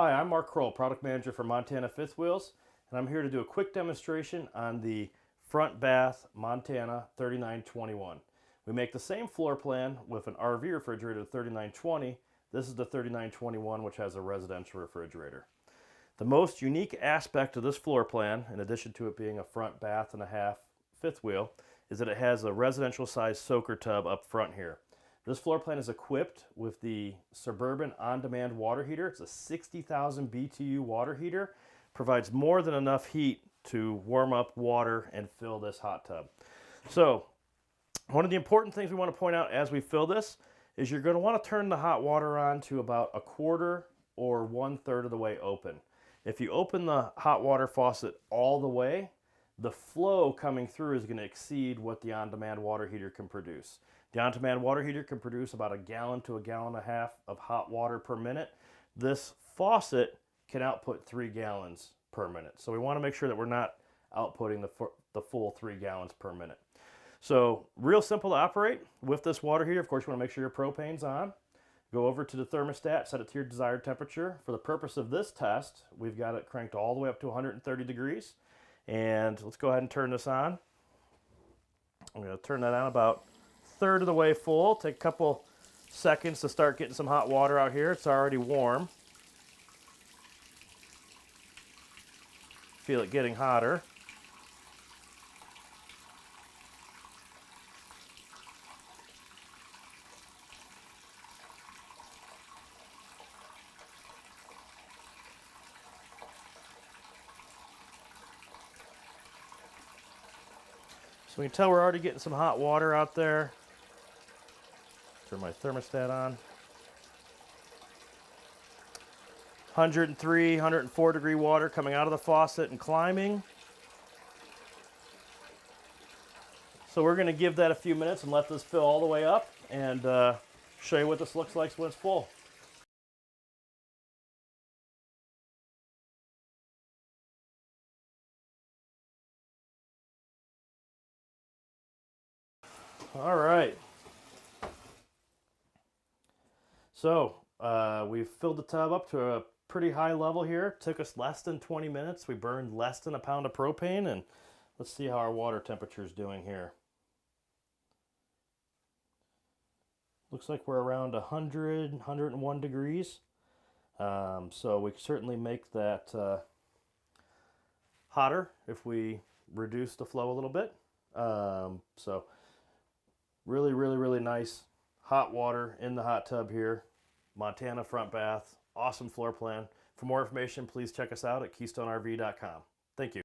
Hi, I'm Mark Krol, Product Manager for Montana Fifth Wheels, and I'm here to do a quick demonstration on the front bath Montana 3921. We make the same floor plan with an RV refrigerator 3920. This is the 3921, which has a residential refrigerator. The most unique aspect of this floor plan, in addition to it being a front bath and a half fifth wheel, is that it has a residential size soaker tub up front here. This floor plan is equipped with the Suburban on-demand water heater. It's a 60,000 BTU water heater. Provides more than enough heat to warm up water and fill this hot tub. So one of the important things we want to point out as we fill this is you're going to want to turn the hot water on to about a quarter or 1/3 of the way open. If you open the hot water faucet all the way, the flow coming through is going to exceed what the on-demand water heater can produce. The on-demand water heater can produce about 1 gallon to 1.5 gallons of hot water per minute. This faucet can output 3 gallons per minute. So we want to make sure that we're not outputting the full 3 gallons per minute. So real simple to operate with this water heater. Of course, you want to make sure your propane's on. Go over to the thermostat, set it to your desired temperature. For the purpose of this test, we've got it cranked all the way up to 130 degrees. And let's go ahead and turn this on. I'm going to turn that on about 1/3 of the way full. Take a couple seconds to start getting some hot water out here. It's already warm. Feel it getting hotter. So we can tell we're already getting some hot water out there. Turn my thermostat on. 103, 104 degree water coming out of the faucet and climbing. So we're going to give that a few minutes and let this fill all the way up and show you what this looks like when it's full. All right. So we've filled the tub up to a pretty high level here. Took us less than 20 minutes. We burned less than 1 pound of propane, and let's see how our water temperature is doing here. Looks like we're around 100, 101 degrees. So we can certainly make that hotter if we reduce the flow a little bit. So really nice hot water in the hot tub here. Montana front bath, awesome floor plan. For more information, please check us out at KeystoneRV.com. Thank you.